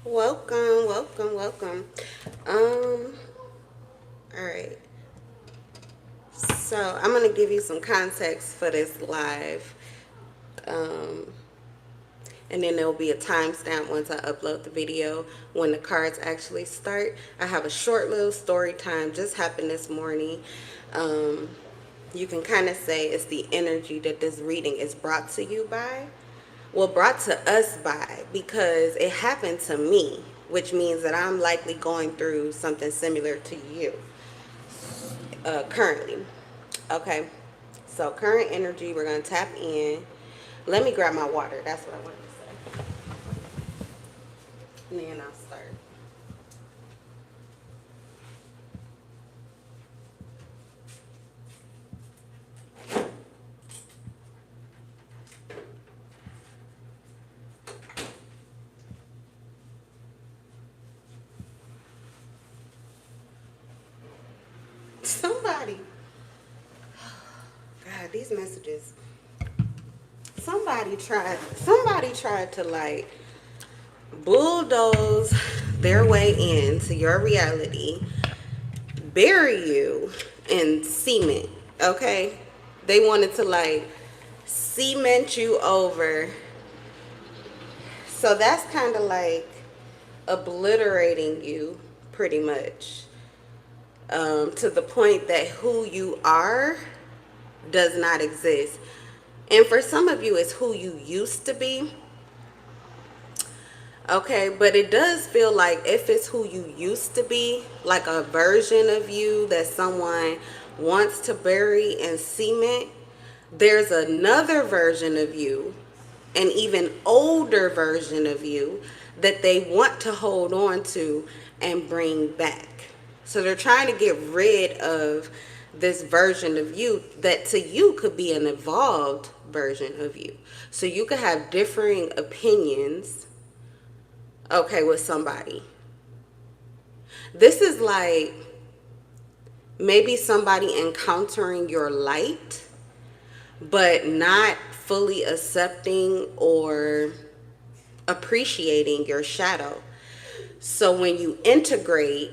Welcome, welcome, welcome. All right. So I'm gonna give you some context for this live, um, and then there will be a timestamp once I upload the video when the cards actually start. I have a short little story time just happened this morning. Um, you can kind of say it's the energy that this reading is brought to you by. Well, brought to us by, because it happened to me, which means that I'm likely going through something similar to you currently. Okay, so current energy, we're going to tap in. Let me grab my water. That's what I wanted to say. And then I'll start. Somebody, God, these messages. Somebody tried to like bulldoze their way into your reality, bury you in cement, okay? They wanted to like cement you over. So that's kind of like obliterating you pretty much, to the point that who you are does not exist. And for some of you, it's who you used to be. Okay, but it does feel like if it's who you used to be, like a version of you that someone wants to bury in cement, there's another version of you, an even older version of you, that they want to hold on to and bring back. So they're trying to get rid of this version of you that to you could be an evolved version of you. So you could have differing opinions, okay, with somebody. This is like maybe somebody encountering your light, but not fully accepting or appreciating your shadow. So when you integrate,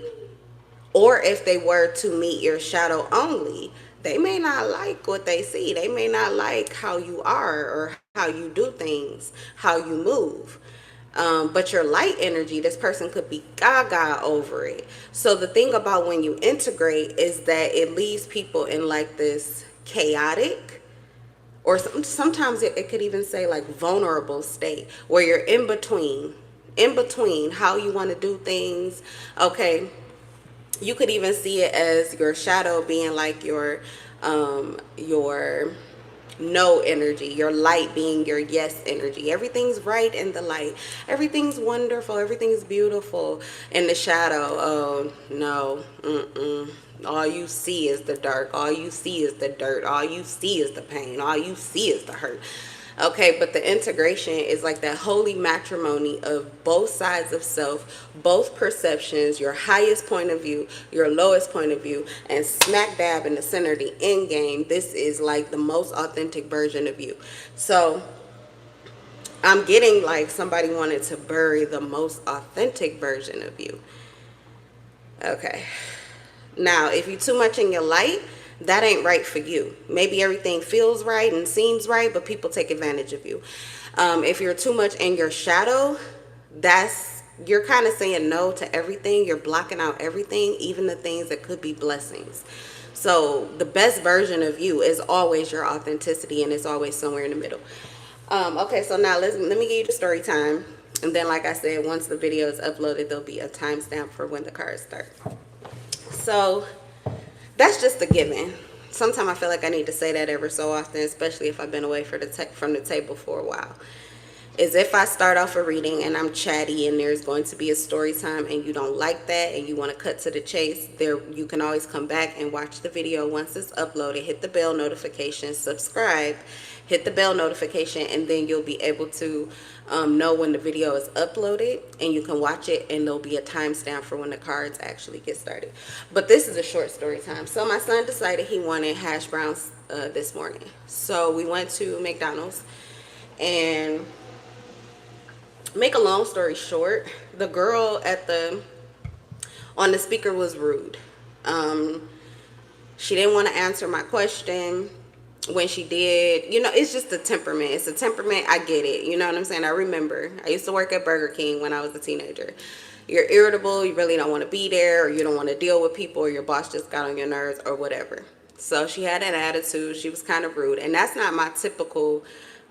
or if they were to meet your shadow only, they may not like what they see. They may not like how you are or how you do things, how you move. But your light energy, this person could be gaga over it. So the thing about when you integrate is that it leaves people in like this chaotic, or sometimes it could even say like vulnerable state where you're in between how you want to do things. Okay, you could even see it as your shadow being like your no energy, your light being your yes energy. Everything's right in the light, everything's wonderful, everything's beautiful. In the shadow, oh no, all you see is the dark, all you see is the dirt, all you see is the pain, all you see is the hurt. Okay, but the integration is like that holy matrimony of both sides of self, both perceptions, your highest point of view, your lowest point of view, and smack dab in the center, the end game. This is like the most authentic version of you. So I'm getting like somebody wanted to bury the most authentic version of you. Okay. Now, if you're too much in your light, that ain't right for you. Maybe everything feels right and seems right, but people take advantage of you. If you're too much in your shadow, you're kind of saying no to everything. You're blocking out everything, even the things that could be blessings. So the best version of you is always your authenticity, and it's always somewhere in the middle. Okay, so now let me give you the story time. And then, like I said, once the video is uploaded, there'll be a timestamp for when the cards start. So that's just a given. Sometimes I feel like I need to say that ever so often, especially if I've been away from the table for a while. Is if I start off a reading and I'm chatty and there's going to be a story time and you don't like that and you want to cut to the chase, there you can always come back and watch the video once it's uploaded. Hit the bell notification, subscribe, hit the bell notification, and then you'll be able to know when the video is uploaded, and you can watch it, and there'll be a timestamp for when the cards actually get started. But this is a short story time. So my son decided he wanted hash browns this morning. So we went to McDonald's, and Make a long story short, the girl at the on the speaker was rude. Um, she didn't want to answer my question. When she did, it's just a temperament. It's a temperament. I get it. You know what I'm saying? I remember. I used to work at Burger King when I was a teenager. You're irritable. You really don't want to be there, or you don't want to deal with people, or your boss just got on your nerves, or whatever. So she had an attitude. She was kind of rude, and that's not my typical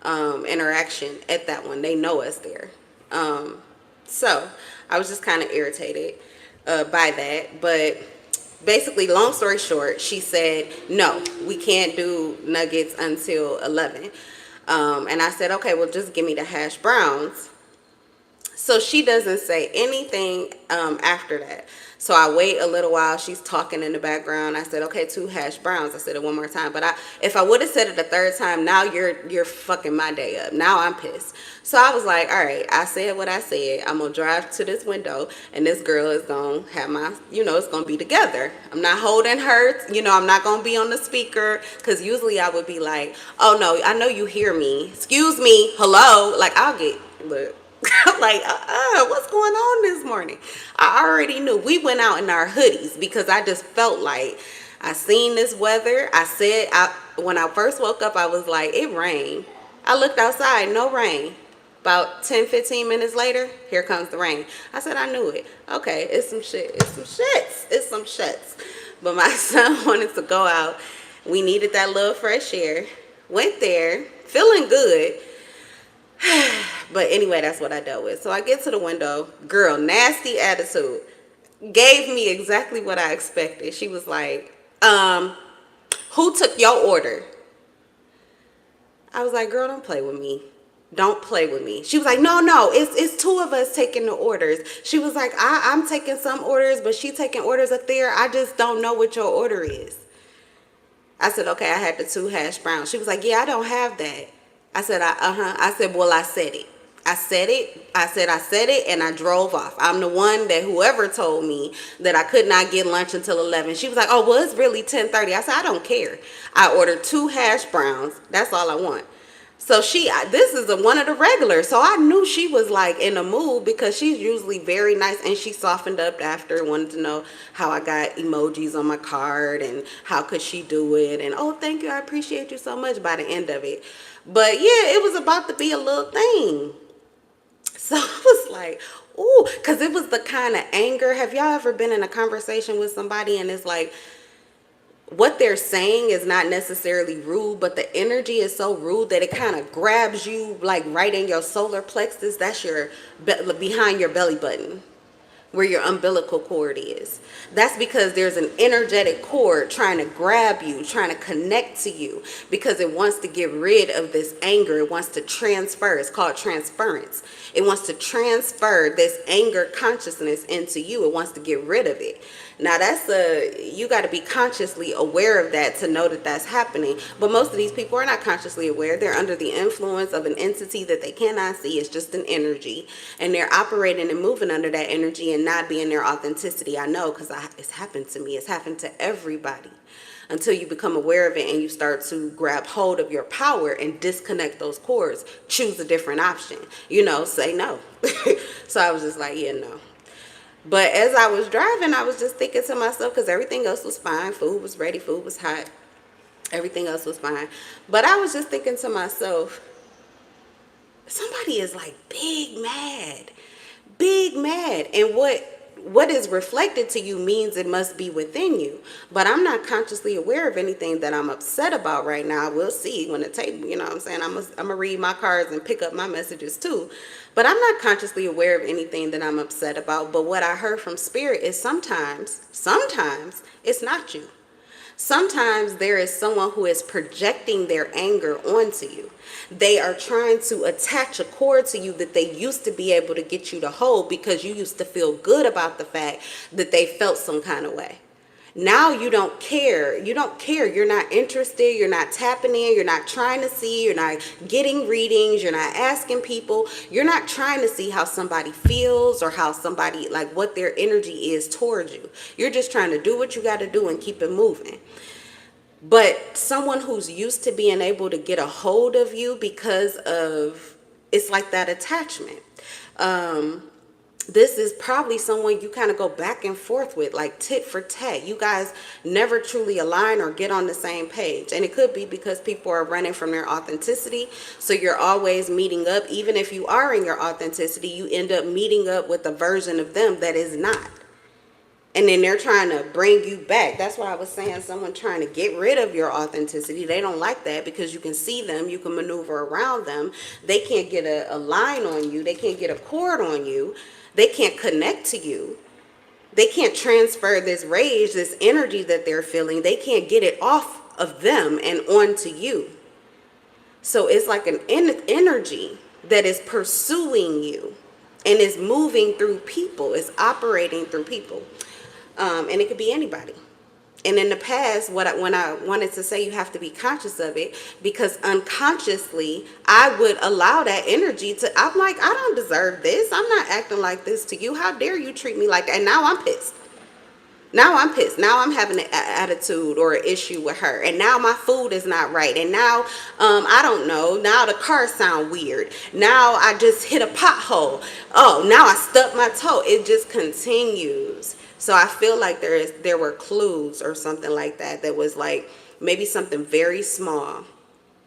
interaction at that one. They know us there. So I was just kind of irritated by that, but basically, long story short, she said, no, we can't do nuggets until 11. And I said, okay, well, just give me the hash browns. So she doesn't say anything after that. So I wait a little while. She's talking in the background. I said, okay, 2 hash browns. I said it one more time. But if I would have said it a third time, now you're fucking my day up. Now I'm pissed. So I was like, all right, I said what I said. I'm going to drive to this window, and this girl is going to have my, it's going to be together. I'm not holding her. I'm not going to be on the speaker, because usually I would be like, oh, no, I know you hear me. Excuse me. Hello. Like, I'll get, look. I'm like, what's going on this morning? I already knew. We went out in our hoodies because I just felt like I seen this weather. I said, when I first woke up, I was like, it rained. I looked outside, no rain. About 10-15 minutes later, here comes the rain. I said, I knew it. Okay, it's some shit. It's some shits. It's some shits. But my son wanted to go out. We needed that little fresh air. Went there, feeling good. But anyway, that's what I dealt with. So I get to the window. Girl, nasty attitude. Gave me exactly what I expected. She was like, who took your order? I was like, girl, don't play with me. Don't play with me. She was like, no, it's 2 of us taking the orders. She was like, I'm taking some orders, but she taking orders up there. I just don't know what your order is. I said, okay, I had the 2 hash browns. She was like, yeah, I don't have that. I said, I said, well, I said it. I said it, and I drove off. I'm the one that whoever told me that I could not get lunch until 11. She was like, oh, well, it's really 10:30. I said, I don't care. I ordered 2 hash browns. That's all I want. So this is one of the regulars. So I knew she was like in a mood, because she's usually very nice, and she softened up after, wanted to know how I got emojis on my card and how could she do it. And, oh, thank you. I appreciate you so much by the end of it. But yeah, it was about to be a little thing. So I was like, ooh, because it was the kind of anger. Have y'all ever been in a conversation with somebody and it's like, what they're saying is not necessarily rude, but the energy is so rude that it kind of grabs you like right in your solar plexus. That's your behind your belly button, where your umbilical cord is. That's because there's an energetic cord trying to grab you, trying to connect to you, because it wants to get rid of this anger. It wants to transfer. It's called transference. It wants to transfer this anger consciousness into you. It wants to get rid of it. Now you got to be consciously aware of that to know that that's happening. But most of these people are not consciously aware. They're under the influence of an entity that they cannot see. It's just an energy. And they're operating and moving under that energy and not being their authenticity. I know, because it's happened to me. It's happened to everybody. Until you become aware of it and you start to grab hold of your power and disconnect those cords, choose a different option. Say no. So I was just like, yeah, no. But as I was driving, I was just thinking to myself, because everything else was fine. Food was ready. Food was hot. Everything else was fine. But I was just thinking to myself, somebody is like big mad. Big mad. And what is reflected to you means it must be within you. But I'm not consciously aware of anything that I'm upset about right now. We'll see when the table, you know what I'm saying? I'm going to read my cards and pick up my messages too. But I'm not consciously aware of anything that I'm upset about. But what I heard from Spirit is sometimes it's not you. Sometimes there is someone who is projecting their anger onto you. They are trying to attach a cord to you that they used to be able to get you to hold, because you used to feel good about the fact that they felt some kind of way. Now you don't care. You don't care. You're not interested. You're not tapping in. You're not trying to see. You're not getting readings. You're not asking people. You're not trying to see how somebody feels or how somebody, like what their energy is towards you. You're just trying to do what you got to do and keep it moving. But someone who's used to being able to get a hold of you because of, it's like that attachment. This is probably someone you kind of go back and forth with, like tit for tat. You guys never truly align or get on the same page. And it could be because people are running from their authenticity. So you're always meeting up. Even if you are in your authenticity, you end up meeting up with a version of them that is not. And then they're trying to bring you back. That's why I was saying someone trying to get rid of your authenticity. They don't like that because you can see them. You can maneuver around them. They can't get a line on you. They can't get a cord on you. They can't connect to you. They can't transfer this rage, this energy that they're feeling. They can't get it off of them and onto you. So it's like an energy that is pursuing you and is moving through people. It's operating through people. And it could be anybody. And in the past, when I wanted to say you have to be conscious of it, because unconsciously I would allow that energy to, I'm like, I don't deserve this. I'm not acting like this to you. How dare you treat me like that? And now I'm pissed. Now I'm pissed. Now I'm having an attitude or an issue with her. And now my food is not right. And now, I don't know. Now the car sound weird. Now I just hit a pothole. Oh, now I stubbed my toe. It just continues. So I feel like there were clues or something like that. That was like maybe something very small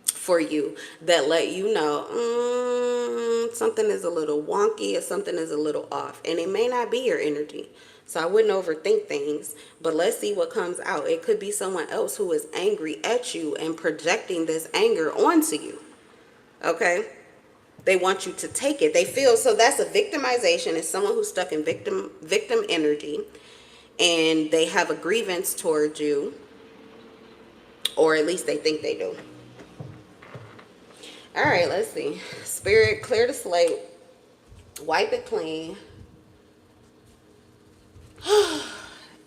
for you that let you know something is a little wonky or something is a little off. And it may not be your energy. So I wouldn't overthink things, but let's see what comes out. It could be someone else who is angry at you and projecting this anger onto you. Okay? They want you to take it. They feel, so that's a victimization. It's someone who's stuck in victim energy, and they have a grievance towards you, or at least they think they do. All right, let's see. Spirit, clear the slate. Wipe it clean.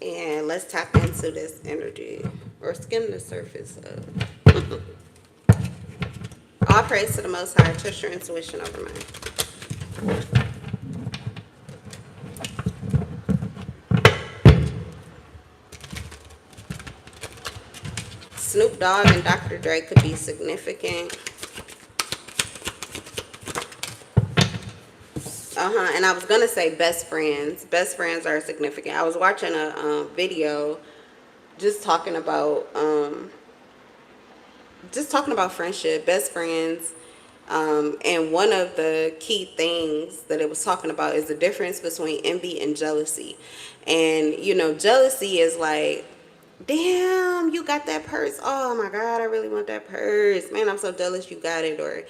And let's tap into this energy or skim the surface of. All praise to the Most High. Trust your intuition over mine. Snoop Dogg and Dr. Dre could be significant. And I was gonna say best friends. Best friends are significant. I was watching a video just talking about friendship, best friends. And one of the key things that it was talking about is the difference between envy and jealousy. And jealousy is like, damn, you got that purse. Oh my God, I really want that purse. Man, I'm so jealous you got it. Or,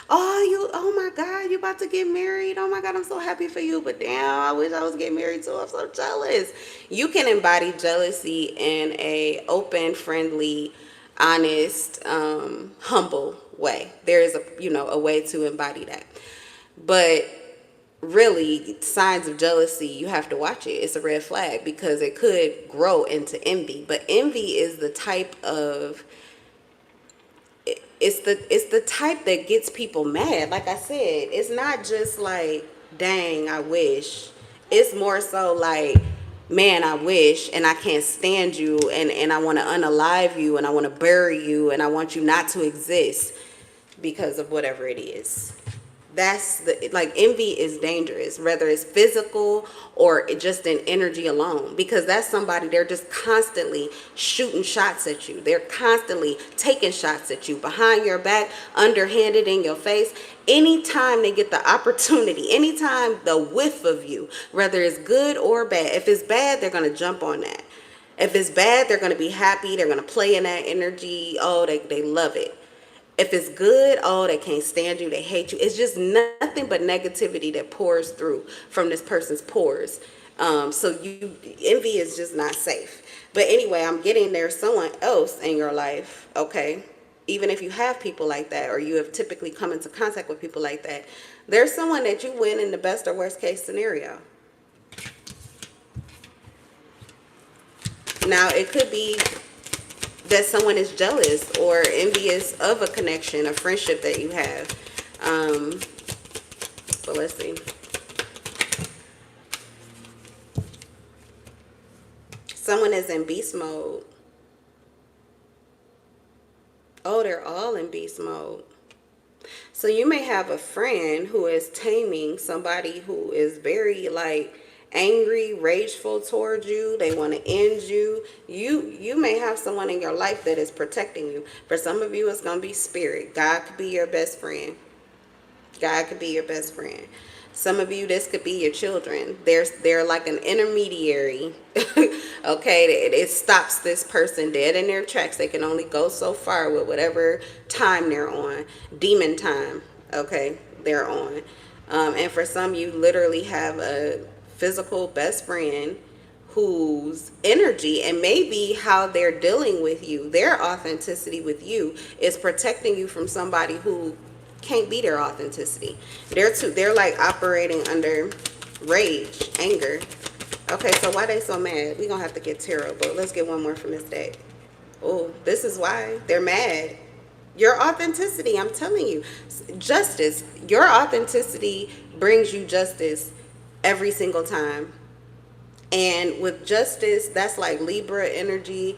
oh my God, you about to get married. Oh my God, I'm so happy for you. But damn, I wish I was getting married too. I'm so jealous. You can embody jealousy in a open, friendly, honest, humble way. There is a way to embody that. But really, signs of jealousy, you have to watch it. It's a red flag because it could grow into envy. But envy is the type of, it's the type that gets people mad. Like I said, it's not just like, dang, I wish. It's more so like, man, I wish, and I can't stand you, and I want to unalive you, and I want to bury you, and I want you not to exist because of whatever it is. That's envy is dangerous, whether it's physical or just in energy alone, because that's somebody, they're just constantly shooting shots at you. They're constantly taking shots at you behind your back, underhanded, in your face. Anytime they get the opportunity, anytime the whiff of you, whether it's good or bad, if it's bad, they're going to jump on that. If it's bad, they're going to be happy. They're going to play in that energy. Oh, they love it. If it's good, oh, they can't stand you. They hate you. It's just nothing but negativity that pours through from this person's pores. So envy is just not safe. But anyway, I'm getting there's someone else in your life, okay? Even if you have people like that, or you have typically come into contact with people like that, there's someone that you win in the best or worst case scenario. Now, it could be that someone is jealous or envious of a connection, a friendship that you have. But let's see. Someone is in beast mode. Oh, they're all in beast mode. So you may have a friend who is taming somebody who is very like angry, rageful towards you. They want to end you. You may have someone in your life that is protecting you. For some of you, it's gonna be spirit. God could be your best friend. God could be your best friend. Some of you, this could be your children. They're like an intermediary. Okay, it stops this person dead in their tracks. They can only go so far with whatever time they're on. Demon time. Okay, they're on. And for some, you literally have a physical best friend whose energy and maybe how they're dealing with you, their authenticity with you, is protecting you from somebody who can't be their authenticity. They're like operating under rage, anger. Okay, so why they so mad? We gonna have to get tarot, but let's get one more from this deck. Oh, this is why they're mad. Your authenticity, I'm telling you. Justice. Your authenticity brings you justice every single time. And with justice, that's like Libra energy.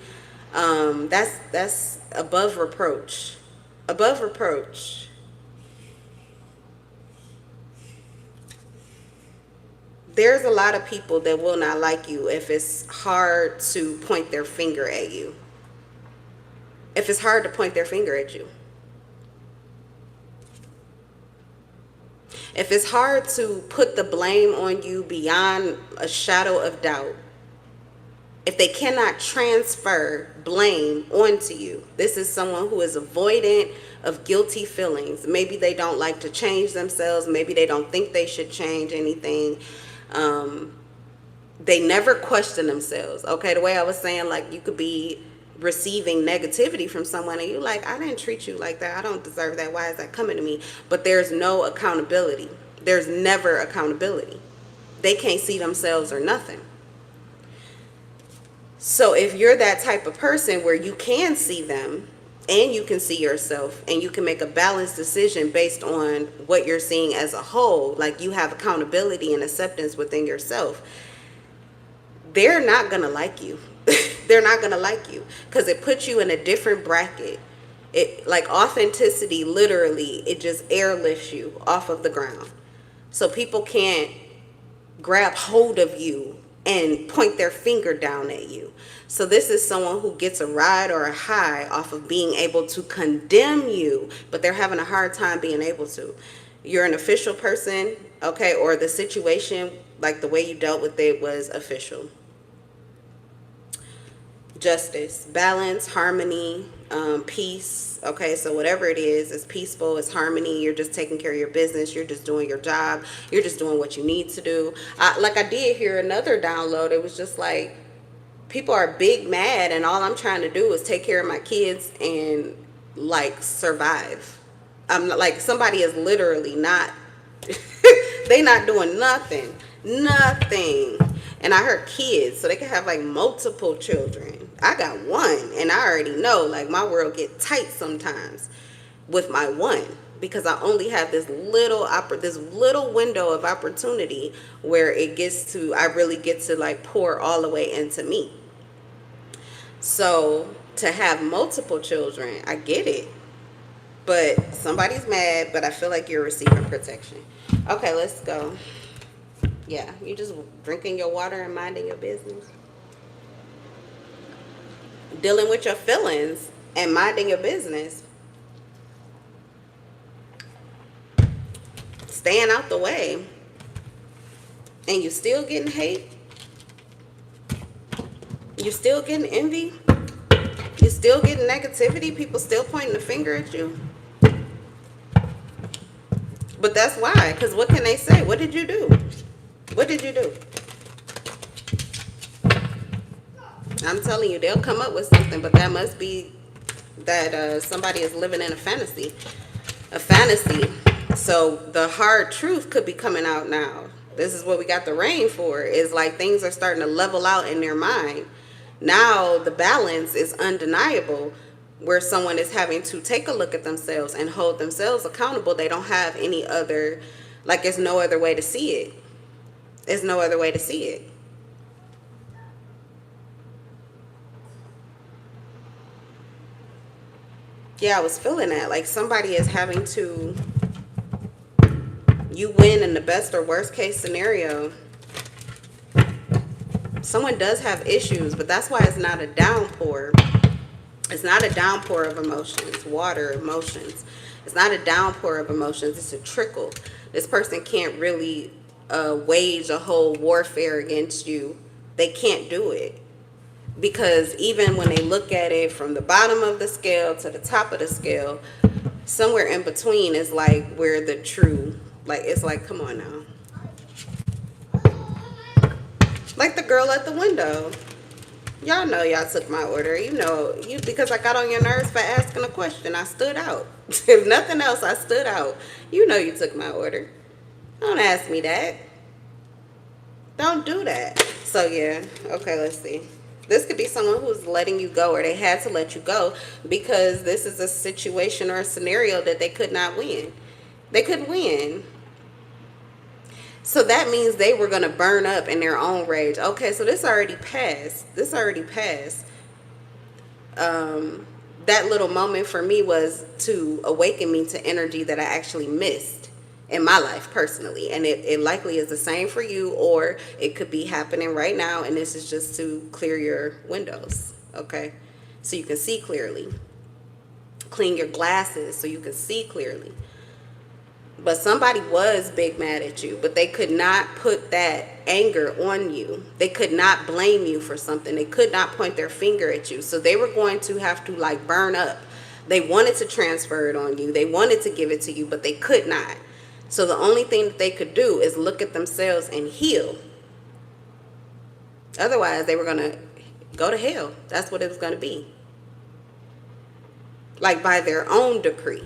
That's above reproach. Above reproach. There's a lot of people that will not like you if it's hard to point their finger at you. If it's hard to point their finger at you. If it's hard to put the blame on you beyond a shadow of doubt. If they cannot transfer blame onto you. This is someone who is avoidant of guilty feelings. Maybe they don't like to change themselves. Maybe they don't think they should change anything. They never question themselves. Okay, the way I was saying, like, you could be receiving negativity from someone and you're like, I didn't treat you like that. I don't deserve that. Why is that coming to me? But there's no accountability. There's never accountability. They can't see themselves or nothing. So if you're that type of person where you can see them and you can see yourself and you can make a balanced decision based on what you're seeing as a whole, like you have accountability and acceptance within yourself, they're not going to like you. They're not going to like you because it puts you in a different bracket. It, like, authenticity, literally, it just airlifts you off of the ground. So people can't grab hold of you and point their finger down at you. So this is someone who gets a ride or a high off of being able to condemn you, but they're having a hard time being able to. You're an official person, okay, or the situation, like the way you dealt with it was official. Justice, balance, harmony, peace. Okay, so whatever it is, it's peaceful, it's harmony. You're just taking care of your business. You're just doing your job. You're just doing what you need to do. Like I did hear another download. It was just like, people are big mad and all I'm trying to do is take care of my kids and like survive. I'm not, like, somebody is literally not, they not doing nothing. And I heard kids, so they can have like multiple children. I got one and I already know, like, my world get tight sometimes with my one because I only have this little window of opportunity where it gets to, I really get to like pour all the way into me. So to have multiple children, I get it. But somebody's mad, but I feel like you're receiving protection. Okay, let's go. Yeah, you just drinking your water and minding your business. Dealing with your feelings and minding your business. Staying out the way. And you still getting hate. You still getting envy. You still getting negativity. People still pointing the finger at you. But that's why. Because what can they say? What did you do? What did you do? I'm telling you, they'll come up with something, but that must be that somebody is living in a fantasy. A fantasy. So the hard truth could be coming out now. This is what we got the rain for. Is like things are starting to level out in their mind. Now the balance is undeniable, where someone is having to take a look at themselves and hold themselves accountable. They don't have any other, like, there's no other way to see it. There's no other way to see it. Yeah, I was feeling that. Like somebody is having to You win in the best or worst case scenario. Someone does have issues, but that's why it's not a downpour. It's not a downpour of emotions, water emotions. It's not a downpour of emotions. It's a trickle. This person can't really wage a whole warfare against you. They can't do it. Because even when they look at it from the bottom of the scale to the top of the scale, somewhere in between is like where the true, like, it's like, come on now. Like the girl at the window. Y'all know y'all took my order. You know, because I got on your nerves for asking a question. I stood out. If nothing else, I stood out. You know you took my order. Don't ask me that. Don't do that. So yeah, okay, let's see. This could be someone who's letting you go, or they had to let you go because this is a situation or a scenario that they could not win. They couldn't win. So that means they were going to burn up in their own rage. Okay, so this already passed. This already passed. That little moment for me was to awaken me to energy that I actually missed in my life personally. And it likely is the same for you, or it could be happening right now. And this is just to clear your windows, okay? So you can see clearly. Clean your glasses so you can see clearly. But somebody was big mad at you, but they could not put that anger on you. They could not blame you for something. They could not point their finger at you. So they were going to have to like burn up. They wanted to transfer it on you. They wanted to give it to you, but they could not. So the only thing that they could do is look at themselves and heal. Otherwise, they were going to go to hell. That's what it was going to be. Like by their own decree.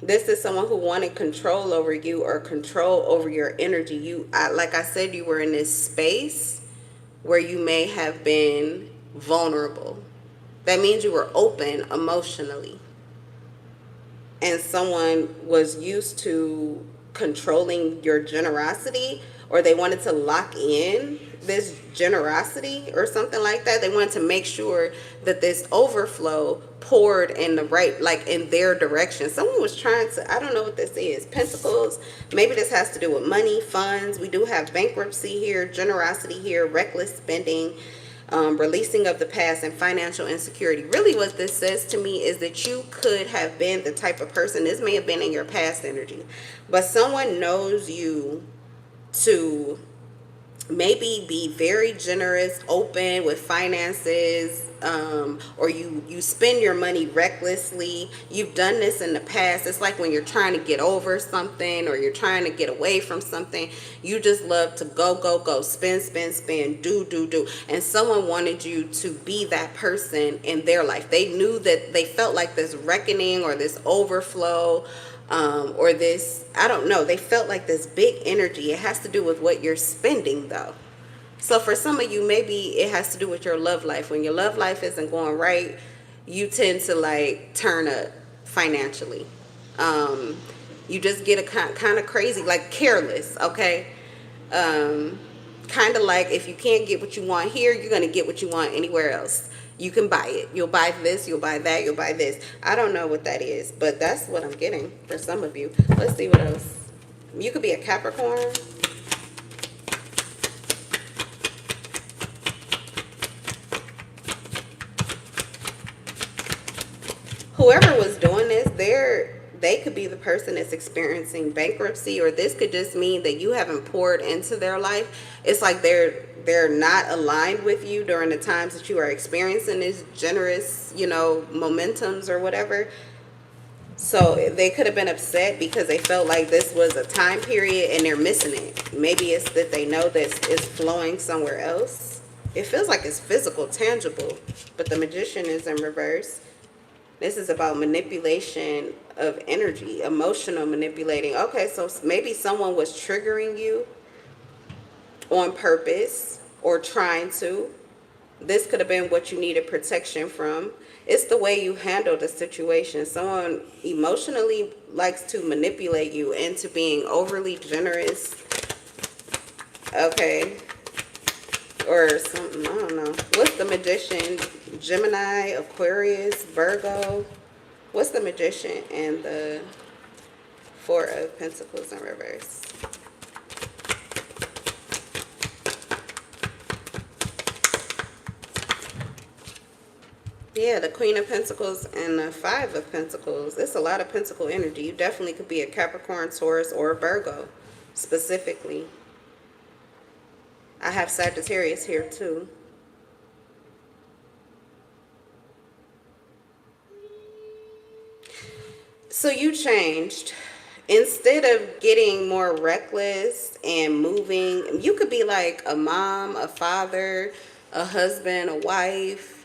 This is someone who wanted control over you or control over your energy. Like I said, you were in this space where you may have been vulnerable. That means you were open emotionally. And someone was used to controlling your generosity, or they wanted to lock in this generosity or something like that. They wanted to make sure that this overflow poured in the right, like in their direction. Someone was trying to, I don't know what this is, Pentacles. Maybe this has to do with money, funds. We do have bankruptcy here, generosity here, reckless spending, releasing of the past, and financial insecurity. Really what this says to me is that you could have been the type of person, this may have been in your past energy, but someone knows you to maybe be very generous, open with finances, or you spend your money recklessly. You've done this in the past. It's like when you're trying to get over something or you're trying to get away from something, you just love to go, spend, do. And someone wanted you to be that person in their life. They knew that they felt like this reckoning or this overflow, or this, I don't know, they felt like this big energy. It has to do with what you're spending though. So for some of you, maybe it has to do with your love life. When your love life isn't going right, you tend to like turn up financially. You just get a kind of crazy, like careless, okay? Kind of like if you can't get what you want here, you're going to get what you want anywhere else. You can buy it. You'll buy this, you'll buy that, you'll buy this. I don't know what that is, but that's what I'm getting for some of you. Let's see what else. You could be a Capricorn. Whoever was doing this, they could be the person that's experiencing bankruptcy, or this could just mean that you haven't poured into their life. It's like they're not aligned with you during the times that you are experiencing this generous, momentums or whatever. So they could have been upset because they felt like this was a time period and they're missing it. Maybe it's that they know that it's flowing somewhere else. It feels like it's physical, tangible, but the Magician is in reverse. This is about manipulation of energy, emotional manipulating. Okay, so maybe someone was triggering you on purpose or trying to. This could have been what you needed protection from. It's the way you handle the situation. Someone emotionally likes to manipulate you into being overly generous. Okay. Or something, I don't know. What's the Magician? Gemini, Aquarius, Virgo. What's the Magician and the Four of Pentacles in reverse. Yeah, the Queen of Pentacles and the Five of Pentacles. It's a lot of Pentacle energy. You definitely could be a Capricorn, Taurus, or a Virgo, specifically. I have Sagittarius here too. So you changed. Instead of getting more reckless and moving, you could be like a mom, a father, a husband, a wife,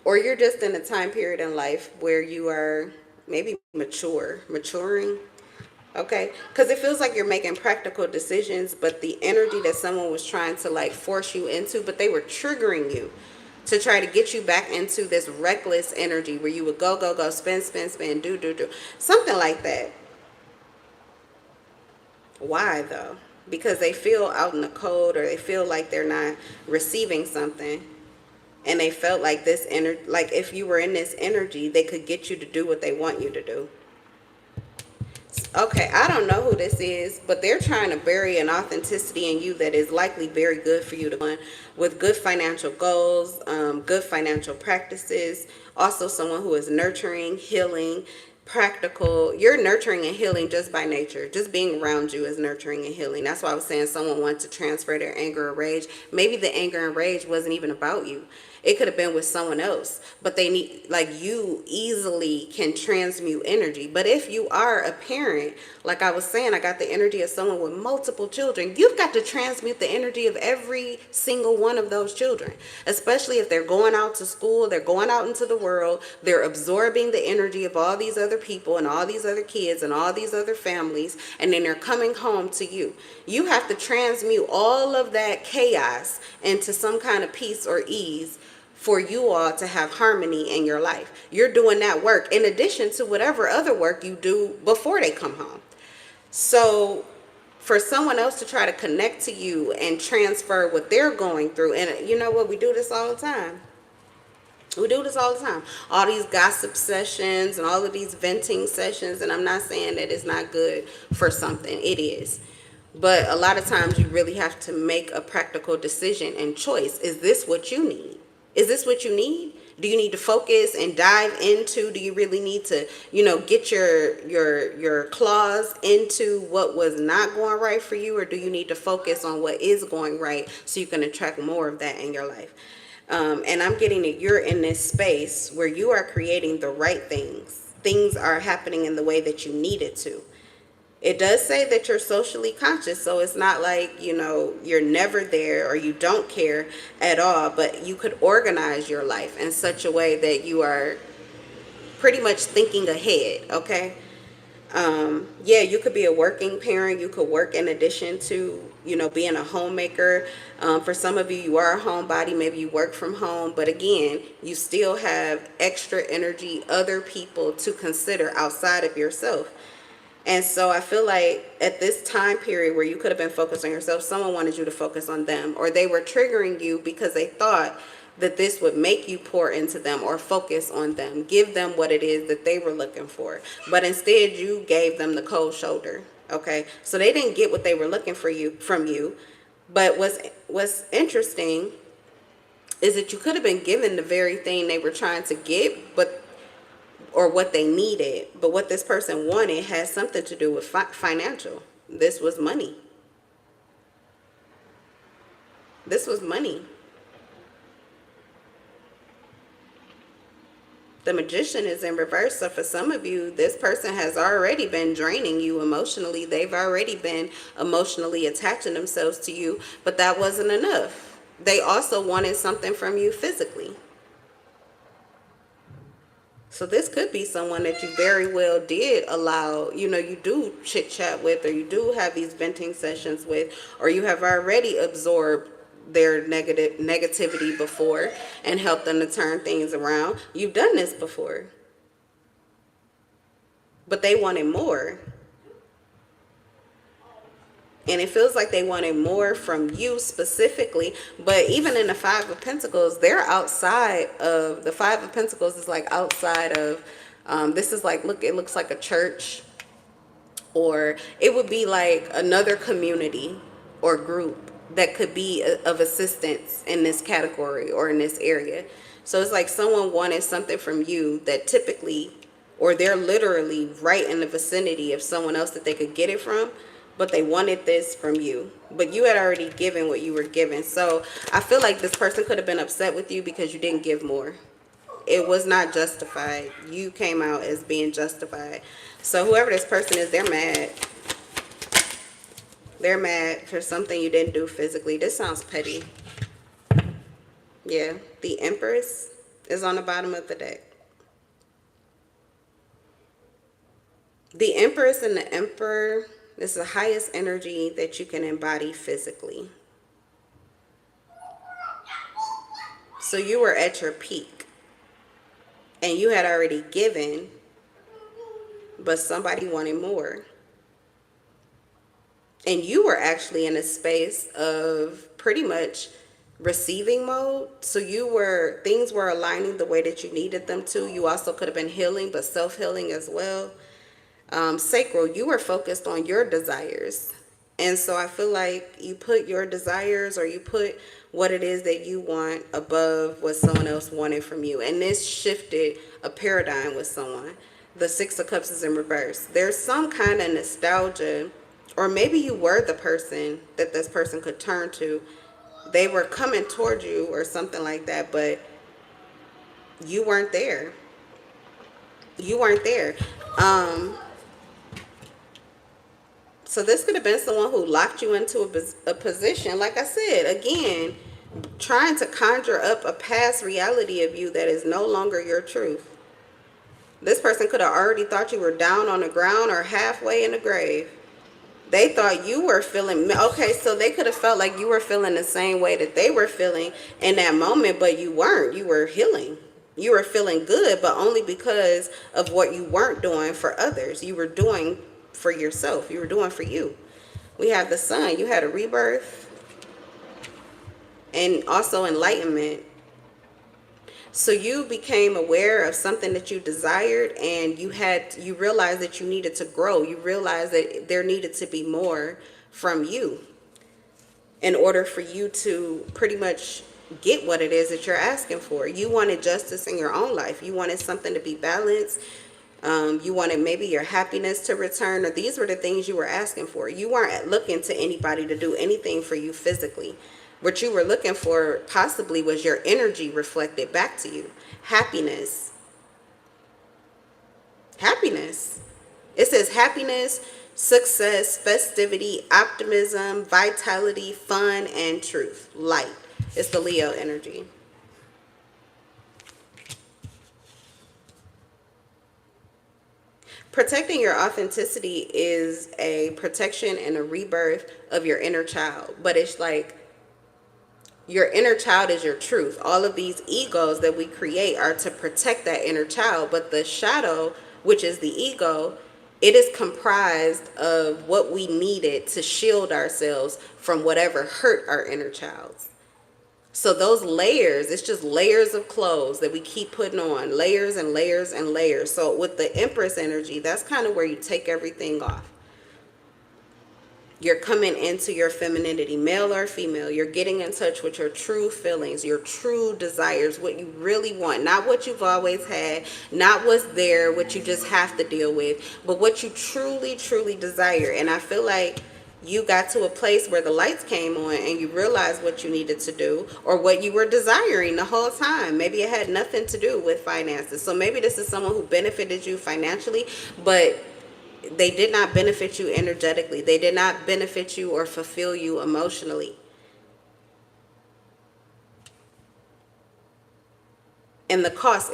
or you're just in a time period in life where you are maybe maturing. Okay, because it feels like you're making practical decisions, but the energy that someone was trying to like force you into, but they were triggering you to try to get you back into this reckless energy where you would go, spend, do, something like that. Why though? Because they feel out in the cold, or they feel like they're not receiving something, and they felt like this energy, like if you were in this energy, they could get you to do what they want you to do. Okay, I don't know who this is, but they're trying to bury an authenticity in you that is likely very good for you to go with good financial goals, good financial practices. Also, someone who is nurturing, healing, practical. You're nurturing and healing just by nature. Just being around you is nurturing and healing. That's why I was saying someone wants to transfer their anger or rage. Maybe the anger and rage wasn't even about you. It could have been with someone else, but they need, like, you easily can transmute energy. But if you are a parent, like I was saying, I got the energy of someone with multiple children. You've got to transmute the energy of every single one of those children, especially if they're going out to school, they're going out into the world, they're absorbing the energy of all these other people and all these other kids and all these other families, and then they're coming home to you. You have to transmute all of that chaos into some kind of peace or ease for you all to have harmony in your life. You're doing that work in addition to whatever other work you do before they come home. So for someone else to try to connect to you and transfer what they're going through, and you know what, we do this all the time. We do this all the time. All these gossip sessions and all of these venting sessions, and I'm not saying that it's not good for something. It is. But a lot of times you really have to make a practical decision and choice. Is this what you need? Is this what you need? Do you need to focus and dive into, do you really need to, get your claws into what was not going right for you? Or do you need to focus on what is going right so you can attract more of that in your life? And I'm getting that you're in this space where you are creating the right things. Things are happening in the way that you need it to. It does say that you're socially conscious, so it's not like, you're never there or you don't care at all, but you could organize your life in such a way that you are pretty much thinking ahead, okay? Yeah, you could be a working parent. You could work in addition to, being a homemaker. For some of you are a homebody. Maybe you work from home. But again, you still have extra energy, other people to consider outside of yourself. And so I feel like at this time period where you could have been focused on yourself, someone wanted you to focus on them, or they were triggering you because they thought that this would make you pour into them or focus on them, give them what it is that they were looking for. But instead you gave them the cold shoulder. Okay. So they didn't get what they were looking for from you. But what's interesting is that you could have been given the very thing they were trying to get, or what they needed, but what this person wanted has something to do with financial. This was money. This was money. The Magician is in reverse. So for some of you, this person has already been draining you emotionally. They've already been emotionally attaching themselves to you, but that wasn't enough. They also wanted something from you physically. So this could be someone that you very well did allow, you do chit chat with, or you do have these venting sessions with, or you have already absorbed their negativity before and helped them to turn things around. You've done this before. But they wanted more. And it feels like they wanted more from you specifically. But even in the Five of Pentacles, they're outside of, the Five of Pentacles is like outside of, this is like, look, it looks like a church. Or it would be like another community or group that could be of assistance in this category or in this area. So it's like someone wanted something from you that typically, or they're literally right in the vicinity of someone else that they could get it from, but they wanted this from you, but you had already given what you were given. So I feel like this person could have been upset with you because you didn't give more. It was not justified. You came out as being justified. So whoever this person is, they're mad. They're mad for something you didn't do physically. This sounds petty. Yeah, the Empress is on the bottom of the deck. The Empress and the Emperor is the highest energy that you can embody physically. So you were at your peak and you had already given, but somebody wanted more. And you were actually in a space of pretty much receiving mode. So things were aligning the way that you needed them to. You also could have been healing, but self-healing as well. Sacral, you were focused on your desires. And so I feel like you put your desires, or you put what it is that you want above what someone else wanted from you. And this shifted a paradigm with someone. The Six of Cups is in reverse. There's some kind of nostalgia, or maybe you were the person that this person could turn to. They were coming toward you or something like that, but you weren't there. You weren't there. So this could have been someone who locked you into a position, like I said, again, trying to conjure up a past reality of you that is no longer your truth. This person could have already thought you were down on the ground or halfway in the grave. They thought you were feeling, okay, so they could have felt like you were feeling the same way that they were feeling in that moment, but you weren't. You were healing. You were feeling good, but only because of what you weren't doing for others. You were doing for yourself. You were doing for you. We have the Sun. You had a rebirth and also enlightenment. So you became aware of something that you desired, and you realized that you needed to grow. You realized that there needed to be more from you in order for you to pretty much get what it is that you're asking for. You wanted justice in your own life. You wanted something to be balanced. You wanted maybe your happiness to return, or these were the things you were asking for. You weren't looking to anybody to do anything for you physically. What you were looking for possibly was your energy reflected back to you. Happiness. Happiness. It says happiness, success, festivity, optimism, vitality, fun, and truth. Light. It's the Leo energy. Protecting your authenticity is a protection and a rebirth of your inner child. But it's like your inner child is your truth. All of these egos that we create are to protect that inner child. But the shadow, which is the ego, it is comprised of what we needed to shield ourselves from whatever hurt our inner child. So those layers, it's just layers of clothes that we keep putting on, layers and layers and layers. So with the Empress energy, that's kind of where you take everything off. You're coming into your femininity, male or female. You're getting in touch with your true feelings, your true desires, what you really want. Not what you've always had, not what's there, what you just have to deal with, but what you truly, truly desire. And I feel like you got to a place where the lights came on and you realized what you needed to do, or what you were desiring the whole time. Maybe it had nothing to do with finances. So maybe this is someone who benefited you financially, but they did not benefit you energetically. They did not benefit you or fulfill you emotionally. And the cost,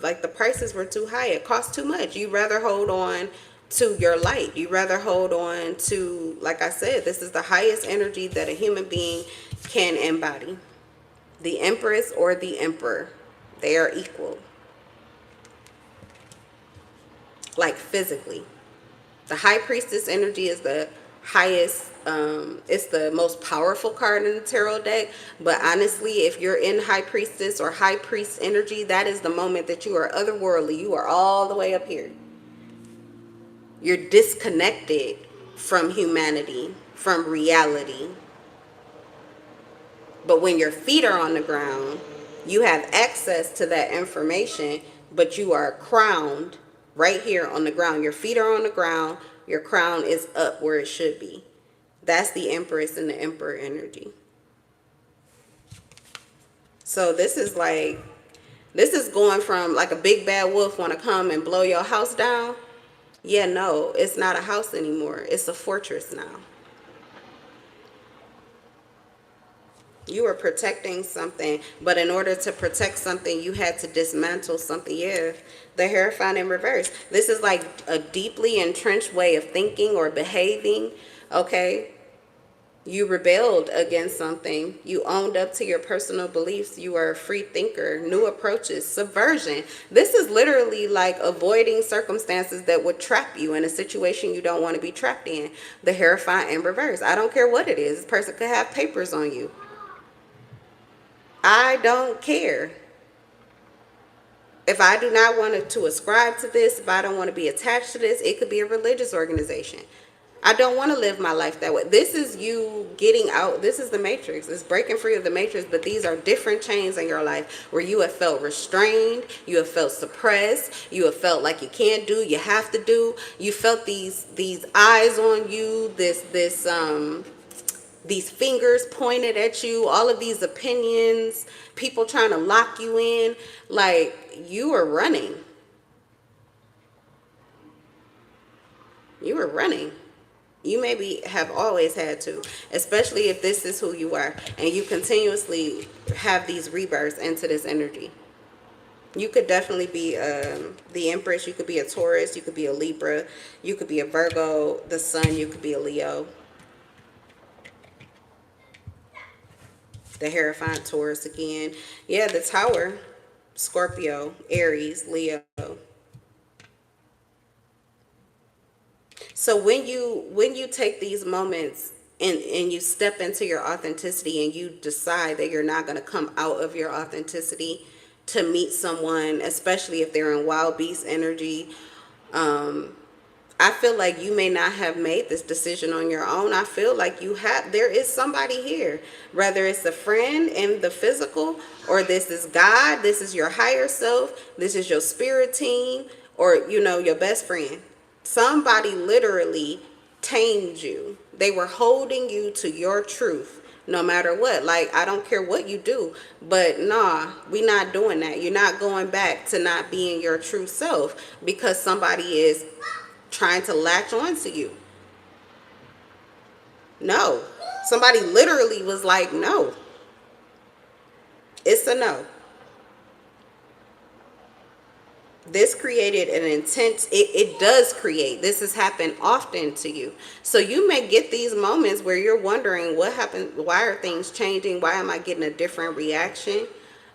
like the prices were too high. It cost too much. You'd rather hold on to your light. You'd rather hold on to, like I said, this is the highest energy that a human being can embody. The Empress or the Emperor, they are equal. Like physically. The High Priestess energy is the highest, it's the most powerful card in the tarot deck. But honestly, if you're in High Priestess or High Priest energy, that is the moment that you are otherworldly. You are all the way up here. You're disconnected from humanity, from reality. But when your feet are on the ground, you have access to that information, but you are crowned right here on the ground. Your feet are on the ground, your crown is up where it should be. That's the Empress and the Emperor energy. So this is like, this is going from like a big bad wolf want to come and blow your house down. Yeah, no, it's not a house anymore. It's a fortress now. You were protecting something, but in order to protect something, you had to dismantle something. Yeah, the Hierophant in reverse. This is like a deeply entrenched way of thinking or behaving. Okay, you rebelled against something. You owned up to your personal beliefs. You are a free thinker. New approaches, subversion. This is literally like avoiding circumstances that would trap you in a situation you don't want to be trapped in. The Hierophant in reverse. I don't care what it is. This person could have papers on you. I don't care. If I do not want to ascribe to this, if I don't want to be attached to this, it could be a religious organization. I don't want to live my life that way. This is you getting out. This is the matrix. It's breaking free of the matrix, but these are different chains in your life where you have felt restrained, you have felt suppressed, you have felt like you can't do, you have to do. You felt these eyes on you, these fingers pointed at you, all of these opinions, people trying to lock you in, like you were running. You were running. You maybe have always had to, especially if this is who you are and you continuously have these rebirths into this energy. You could definitely be the Empress. You could be a Taurus. You could be a Libra. You could be a Virgo, the Sun. You could be a Leo. The Hierophant, Taurus again. Yeah, the Tower, Scorpio, Aries, Leo. So when you take these moments and you step into your authenticity and you decide that you're not going to come out of your authenticity to meet someone, especially if they're in wild beast energy, I feel like you may not have made this decision on your own. I feel like there is somebody here, whether it's a friend in the physical, or this is God, this is your higher self, this is your spirit team, or, your best friend. Somebody literally tamed you. They were holding you to your truth no matter what. Like, I don't care what you do, but nah, we not doing that. You're not going back to not being your true self because somebody is trying to latch on to you. No. Somebody literally was like, no. It's a no. This created an intense, it does create, this has happened often to you. So you may get these moments where you're wondering what happened, why are things changing, why am I getting a different reaction?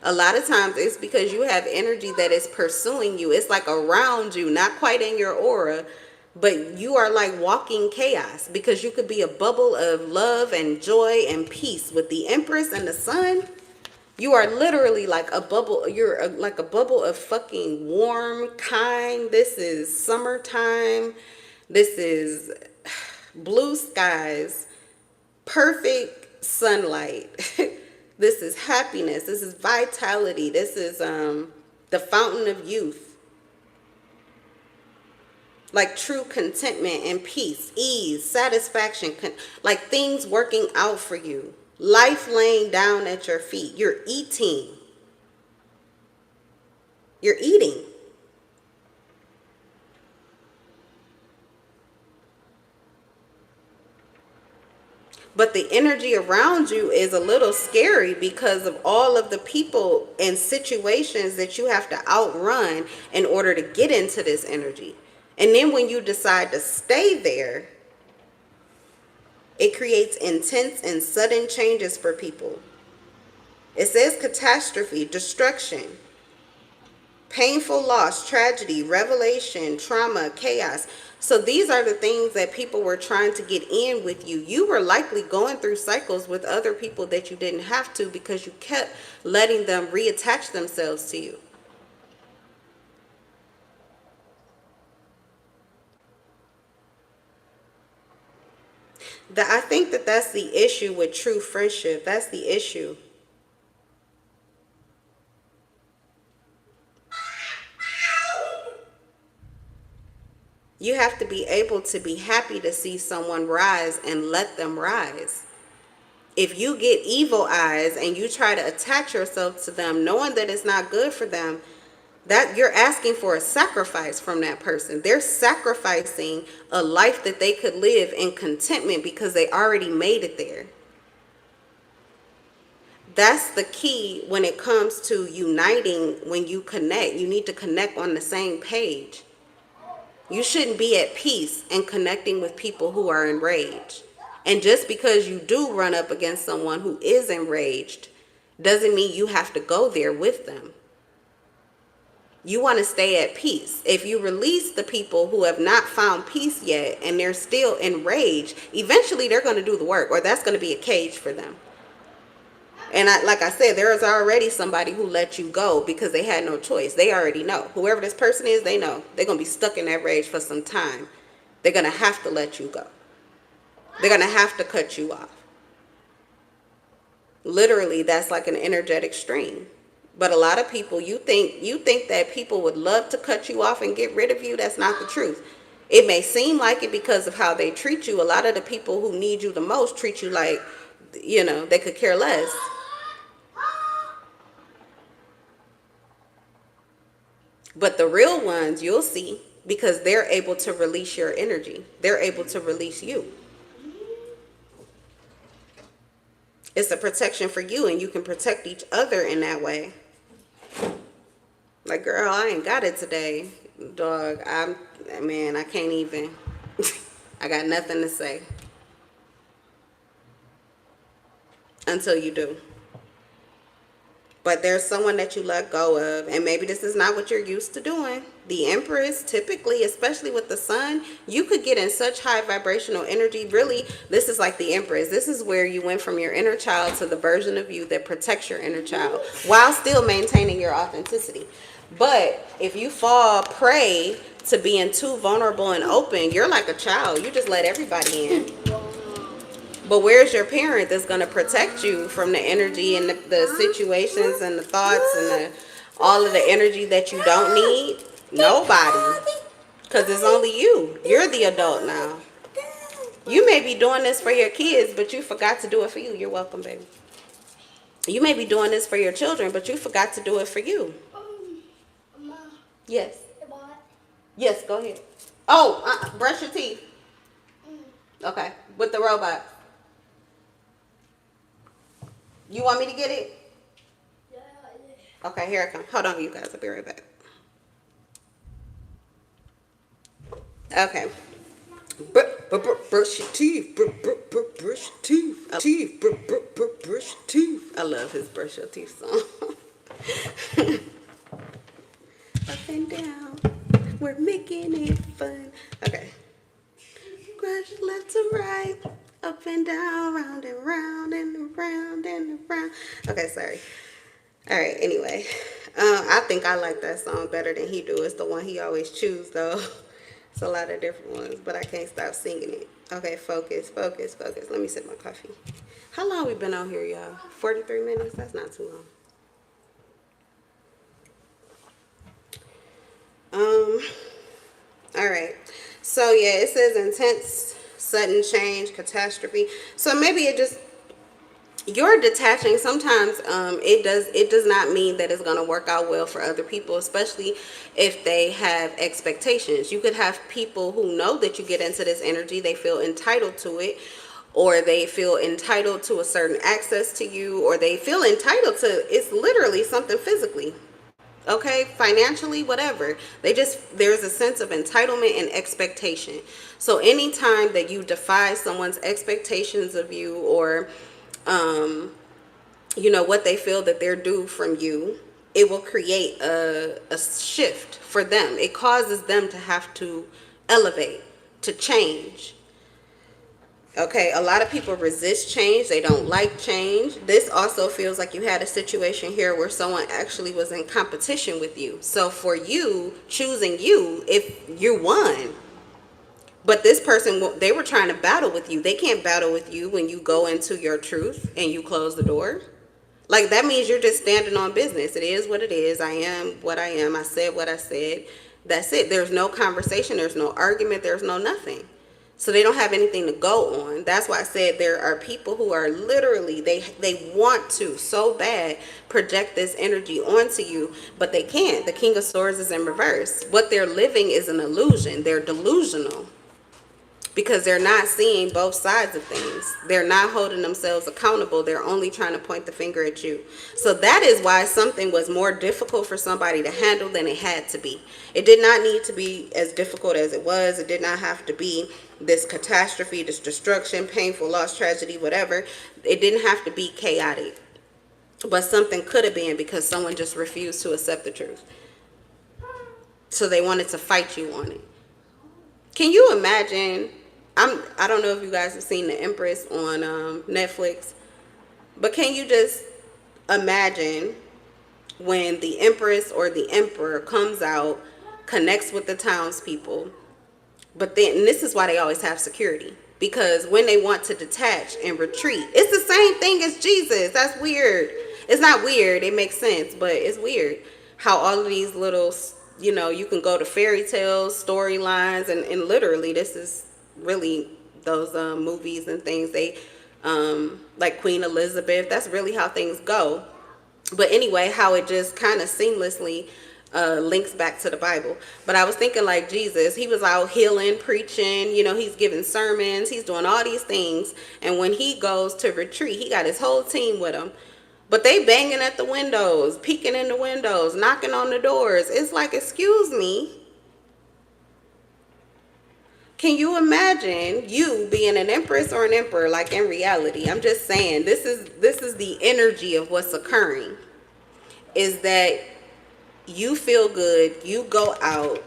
A lot of times it's because you have energy that is pursuing you. It's like around you, not quite in your aura, but you are like walking chaos because you could be a bubble of love and joy and peace with the Empress and the Sun. You are literally like a bubble. You're like a bubble of fucking warm, kind. This is summertime. This is blue skies, perfect sunlight. This is happiness. This is vitality. This is the fountain of youth. Like true contentment and peace, ease, satisfaction, like things working out for you. Life laying down at your feet. You're eating. You're eating. But the energy around you is a little scary because of all of the people and situations that you have to outrun in order to get into this energy. And then when you decide to stay there, it creates intense and sudden changes for people. It says catastrophe, destruction, painful loss, tragedy, revelation, trauma, chaos. So these are the things that people were trying to get in with you. You were likely going through cycles with other people that you didn't have to because you kept letting them reattach themselves to you. I think that that's the issue with true friendship. That's the issue. You have to be able to be happy to see someone rise and let them rise. If you get evil eyes and you try to attach yourself to them knowing that it's not good for them, that you're asking for a sacrifice from that person. They're sacrificing a life that they could live in contentment because they already made it there. That's the key when it comes to uniting. When you connect, you need to connect on the same page. You shouldn't be at peace and connecting with people who are enraged. And just because you do run up against someone who is enraged doesn't mean you have to go there with them. You want to stay at peace. If you release the people who have not found peace yet and they're still enraged, eventually they're going to do the work, or that's going to be a cage for them. And like I said, there is already somebody who let you go because they had no choice. They already know. Whoever this person is, they know. They're going to be stuck in that rage for some time. They're going to have to let you go. They're going to have to cut you off. Literally, that's like an energetic stream. But a lot of people, you think that people would love to cut you off and get rid of you. That's not the truth. It may seem like it because of how they treat you. A lot of the people who need you the most treat you like, they could care less. But the real ones, you'll see, because they're able to release your energy. They're able to release you. It's a protection for you, and you can protect each other in that way. Like, girl, I ain't got it today. Dog, I can't even. I got nothing to say. Until you do. But there's someone that you let go of, and maybe this is not what you're used to doing. The Empress, typically, especially with the sun, you could get in such high vibrational energy. Really, this is like the Empress. This is where you went from your inner child to the version of you that protects your inner child while still maintaining your authenticity. But if you fall prey to being too vulnerable and open, you're like a child. You just let everybody in. But where's your parent that's going to protect you from the energy and the situations and the thoughts and all of the energy that you don't need? Nobody. Because it's only you. You're the adult now. You may be doing this for your kids, but you forgot to do it for you. You're welcome, baby. You may be doing this for your children, but you forgot to do it for you. Yes. Yes, go ahead. Oh, brush your teeth. Okay, with the robot. You want me to get it? Yeah. Okay, here I come. Hold on, you guys. I'll be right back. Okay. Brush your teeth. Brush your teeth. Teeth. Brush your teeth. I love his brush your teeth song. Up and down. We're making it fun. Okay. Brush left to right. Up and down, round and round and around and around. Okay, sorry. All right, anyway. I think I like that song better than he do. It's the one he always choose, though. It's a lot of different ones, but I can't stop singing it. Okay, focus, focus, focus. Let me sip my coffee. How long we been on here, y'all? 43 minutes? That's not too long. All right. So, yeah, it says intense, sudden change, catastrophe. So maybe it just, you're detaching. Sometimes it does not mean that it's going to work out well for other people, especially if they have expectations. You could have people who know that you get into this energy, they feel entitled to it, or they feel entitled to a certain access to you, or they feel entitled to, it's literally something physically. Okay, financially, whatever. There's a sense of entitlement and expectation. So anytime that you defy someone's expectations of you, or what they feel that they're due from you, it will create a shift for them. It causes them to have to elevate, to change. Okay, a lot of people resist change. They don't like change. This also feels like you had a situation here where someone actually was in competition with you. So for you, choosing you, if you won, But this person, they were trying to battle with you. They can't battle with you when you go into your truth and you close the door. Like, that means you're just standing on business. It is what it is. I am what I am. I said what I said. That's it. There's no conversation. There's no argument. There's no nothing. So they don't have anything to go on. That's why I said there are people who are literally, they want to so bad project this energy onto you, but they can't. The King of Swords is in reverse. What they're living is an illusion. They're delusional, because they're not seeing both sides of things. They're not holding themselves accountable. They're only trying to point the finger at you. So that is why something was more difficult for somebody to handle than it had to be. It did not need to be as difficult as it was. It did not have to be this catastrophe, this destruction, painful loss, tragedy, whatever. It didn't have to be chaotic. But something could have been, because someone just refused to accept the truth. So they wanted to fight you on it. Can you imagine? I don't know if you guys have seen The Empress on Netflix, but can you just imagine when the Empress or the Emperor comes out, connects with the townspeople, but then, and this is why they always have security, because when they want to detach and retreat, it's the same thing as Jesus. That's weird. It's not weird. It makes sense, but it's weird how all of these little, you can go to fairy tales, storylines, and literally this is really those movies and things. They like Queen Elizabeth, that's really how things go. But anyway, how it just kind of seamlessly links back to the Bible. But I was thinking, like Jesus, he was out healing, preaching, he's giving sermons, he's doing all these things, and when he goes to retreat, he got his whole team with him. But they banging at the windows, peeking in the windows, knocking on the doors. It's like, excuse me. Can you imagine you being an empress or an emperor, like in reality? I'm just saying, this is the energy of what's occurring. Is that you feel good, you go out,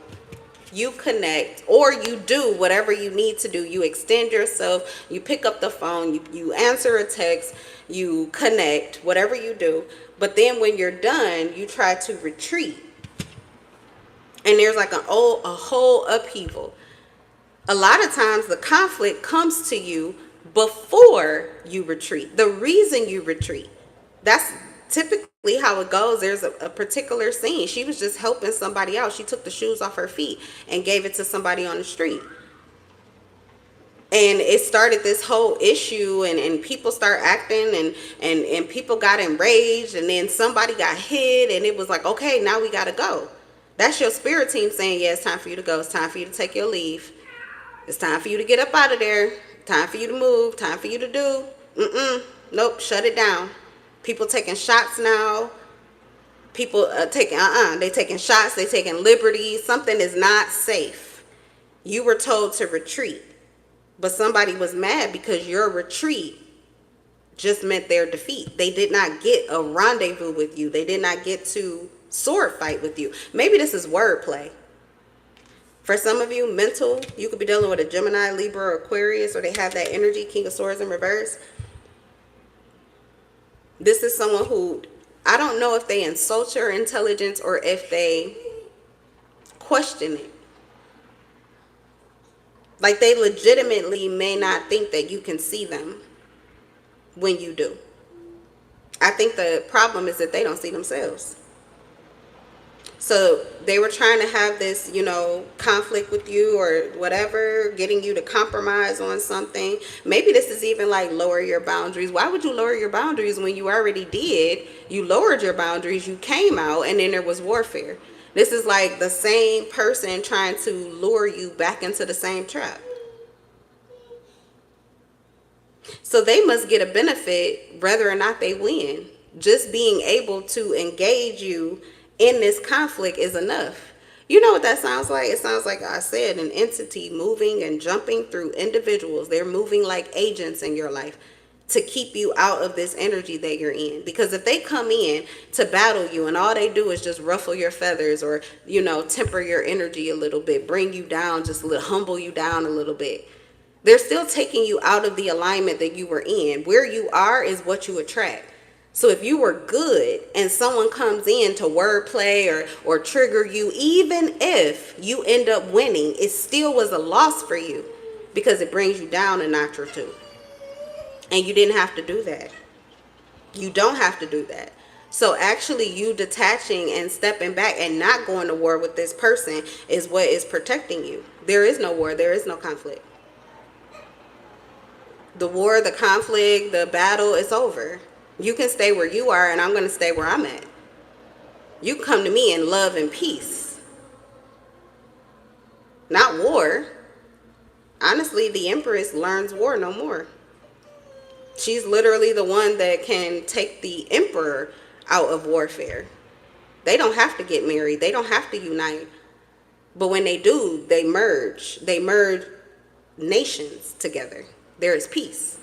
you connect, or you do whatever you need to do. You extend yourself, you pick up the phone, you answer a text, you connect, whatever you do. But then when you're done, you try to retreat. And there's like a whole upheaval. A lot of times the conflict comes to you before you retreat. The reason you retreat. That's typically how it goes. There's a particular scene. She was just helping somebody out. She took the shoes off her feet and gave it to somebody on the street. And it started this whole issue, and people start acting, and people got enraged, and then somebody got hit, and it was like, okay, now we got to go. That's your spirit team saying, yeah, it's time for you to go. It's time for you to take your leave. It's time for you to get up out of there. Time for you to move. Time for you to do. Nope, shut it down. People taking shots now. People they taking shots. They taking liberties. Something is not safe. You were told to retreat, but somebody was mad because your retreat just meant their defeat. They did not get a rendezvous with you. They did not get to sword fight with you. Maybe this is wordplay. For some of you, mental, you could be dealing with a Gemini, Libra, or Aquarius, or they have that energy, King of Swords in reverse. This is someone who, I don't know if they insult your intelligence or if they question it. Like, they legitimately may not think that you can see them when you do. I think the problem is that they don't see themselves. So they were trying to have this, conflict with you or whatever, getting you to compromise on something. Maybe this is even like lower your boundaries. Why would you lower your boundaries when you already did? You lowered your boundaries, you came out, and then there was warfare. This is like the same person trying to lure you back into the same trap. So they must get a benefit whether or not they win. Just being able to engage you in this conflict is enough. You know what that sounds like? It sounds like, I said, an entity moving and jumping through individuals. They're moving like agents in your life to keep you out of this energy that you're in. Because if they come in to battle you and all they do is just ruffle your feathers or, temper your energy a little bit, bring you down, just humble you down a little bit, they're still taking you out of the alignment that you were in. Where you are is what you attract. So if you were good and someone comes in to wordplay or trigger you, even if you end up winning, it still was a loss for you because it brings you down a notch or two. And you didn't have to do that. You don't have to do that. So actually you detaching and stepping back and not going to war with this person is what is protecting you. There is no war. There is no conflict. The war, the conflict, the battle is over. You can stay where you are and I'm going to stay where I'm at. You come to me in love and peace. Not war. Honestly, the Empress learns war no more. She's literally the one that can take the Emperor out of warfare. They don't have to get married. They don't have to unite. But when they do, they merge. They merge nations together. There is peace.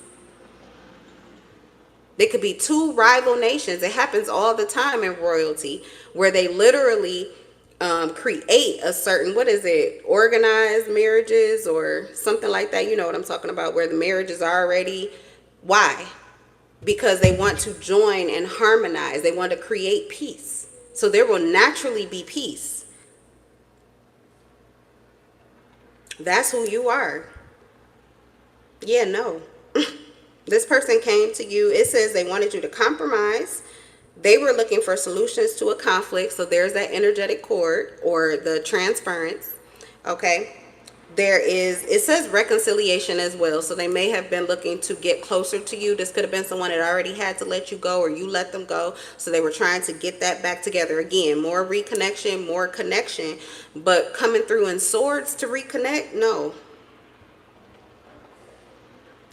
There could be two rival nations. It happens all the time in royalty where they literally create a certain, what is it, organized marriages or something like that. You know what I'm talking about, where the marriages are already. Why? Because they want to join and harmonize. They want to create peace. So there will naturally be peace. That's who you are. Yeah, no. This person came to you. It says they wanted you to compromise. They were looking for solutions to a conflict. So there's that energetic cord or the transference. Okay. It says reconciliation as well. So they may have been looking to get closer to you. This could have been someone that already had to let you go or you let them go. So they were trying to get that back together again. More reconnection, more connection. But coming through in swords to reconnect? No.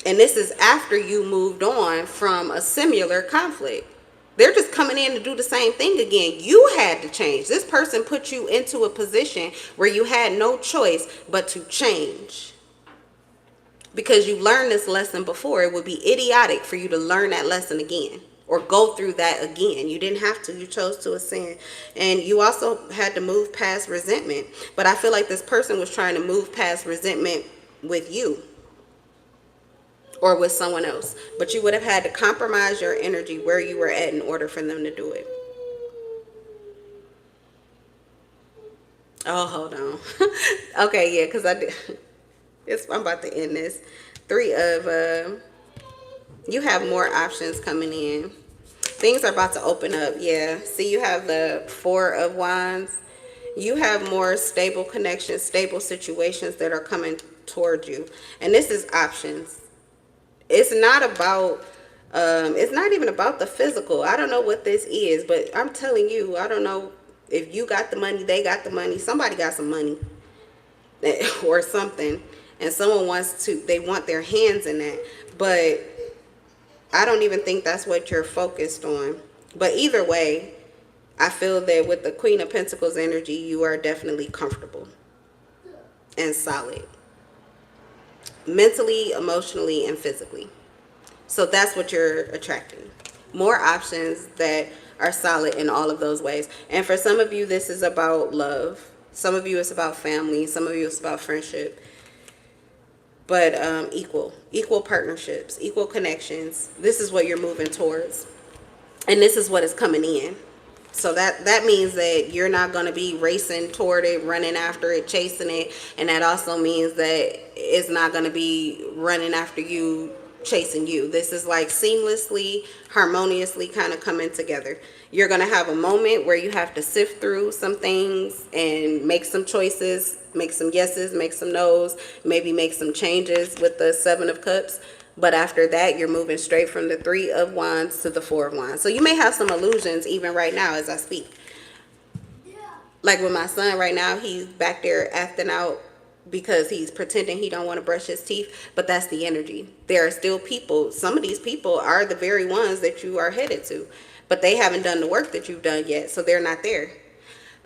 And this is after you moved on from a similar conflict. They're just coming in to do the same thing again. You had to change. This person put you into a position where you had no choice but to change. Because you learned this lesson before. It would be idiotic for you to learn that lesson again or go through that again. You didn't have to. You chose to ascend. And you also had to move past resentment. But I feel like this person was trying to move past resentment with you or with someone else. But you would have had to compromise your energy where you were at in order for them to do it. Oh, hold on. Okay, yeah, because I'm about to end this. You have more options coming in. Things are about to open up, yeah. See, you have the 4 of Wands. You have more stable connections, stable situations that are coming toward you. And this is options. It's not even about the physical. I don't know what this is, but I'm telling you, I don't know if you got the money, they got the money, somebody got some money or something, and someone they want their hands in that. But I don't even think that's what you're focused on. But either way, I feel that with the Queen of Pentacles energy, you are definitely comfortable and solid. Mentally, emotionally, and physically. So that's what you're attracting. More options that are solid in all of those ways. And for some of you, this is about love. Some of you, it's about family. Some of you, it's about friendship. But equal partnerships, equal connections. This is what you're moving towards. And this is what is coming in. So that means that you're not going to be racing toward it, running after it, chasing it. And that also means that it's not going to be running after you, chasing you. This is like seamlessly, harmoniously kind of coming together. You're going to have a moment where you have to sift through some things and make some choices, make some yeses, make some nos, maybe make some changes with the 7 of Cups. But after that, you're moving straight from the 3 of Wands to the 4 of Wands. So you may have some illusions even right now as I speak. Like with my son right now, he's back there acting out because he's pretending he don't want to brush his teeth. But that's the energy. There are still people. Some of these people are the very ones that you are headed to. But they haven't done the work that you've done yet. So they're not there.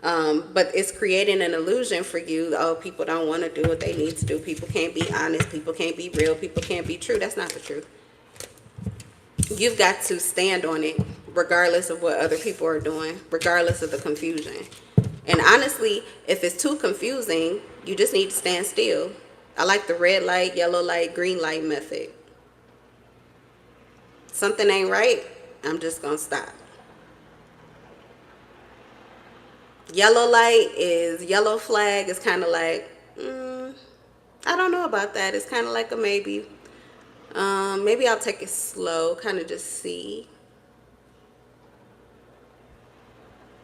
But it's creating an illusion for you. Oh, people don't want to do what they need to do. People can't be honest. People can't be real. People can't be true. That's not the truth. You've got to stand on it regardless of what other people are doing, regardless of the confusion. And honestly, if it's too confusing, you just need to stand still. I like the red light, yellow light, green light method. Something ain't right. I'm just gonna stop. Yellow light is yellow flag. It's kind of like, I don't know about that. It's kind of like a maybe. Maybe I'll take it slow, kind of just see.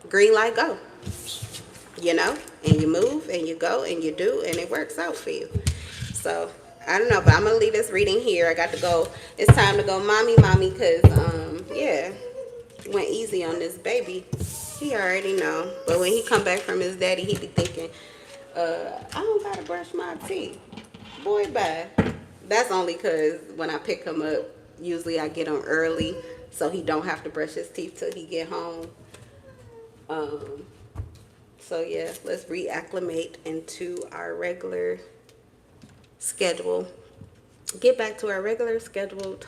Green light, go. You know, and you move and you go and you do, and it works out for you. So I don't know, but I'm gonna leave this reading here. I got to go. It's time to go, mommy, because yeah, went easy on this baby. He already know, but when he come back from his daddy, he be thinking, I don't gotta brush my teeth. Boy, bye. That's only because when I pick him up, usually I get him early, so he don't have to brush his teeth till he get home. So yeah, let's reacclimate into our regular schedule. Get back to our regular scheduled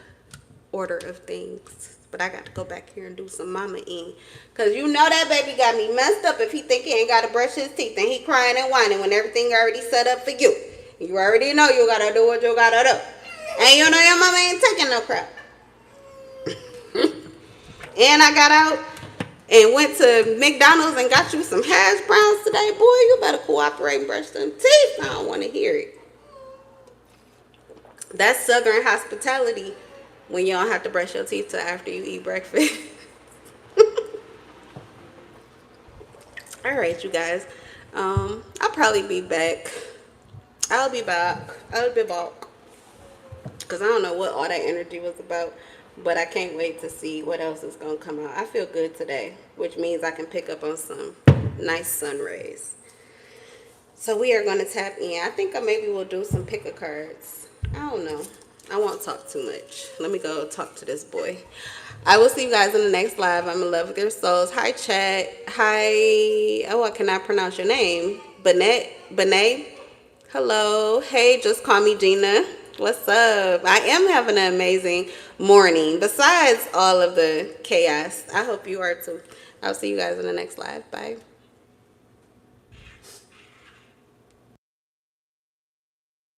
order of things. But I got to go back here and do some mama-ing. Because you know that baby got me messed up if he think he ain't got to brush his teeth. And he crying and whining when everything already set up for you. You already know you got to do what you got to do. And you know your mama ain't taking no crap. And I got out and went to McDonald's and got you some hash browns today. Boy, you better cooperate and brush them teeth. I don't want to hear it. That's Southern hospitality when you don't have to brush your teeth till after you eat breakfast. All right, you guys. I'll probably be back. I'll be back. Because I don't know what all that energy was about. But I can't wait to see what else is going to come out. I feel good today, which means I can pick up on some nice sun rays. So we are going to tap in. I think maybe we'll do some pick a cards. I don't know. I won't talk too much. Let me go talk to this boy. I will see you guys in the next live. I'm in love with your souls. Hi, chat. Hi. Oh, I cannot pronounce your name. Benet. Hello. Hey, just call me Gina. What's up? I am having an amazing morning. Besides all of the chaos, I hope you are too. I'll see you guys in the next live. Bye.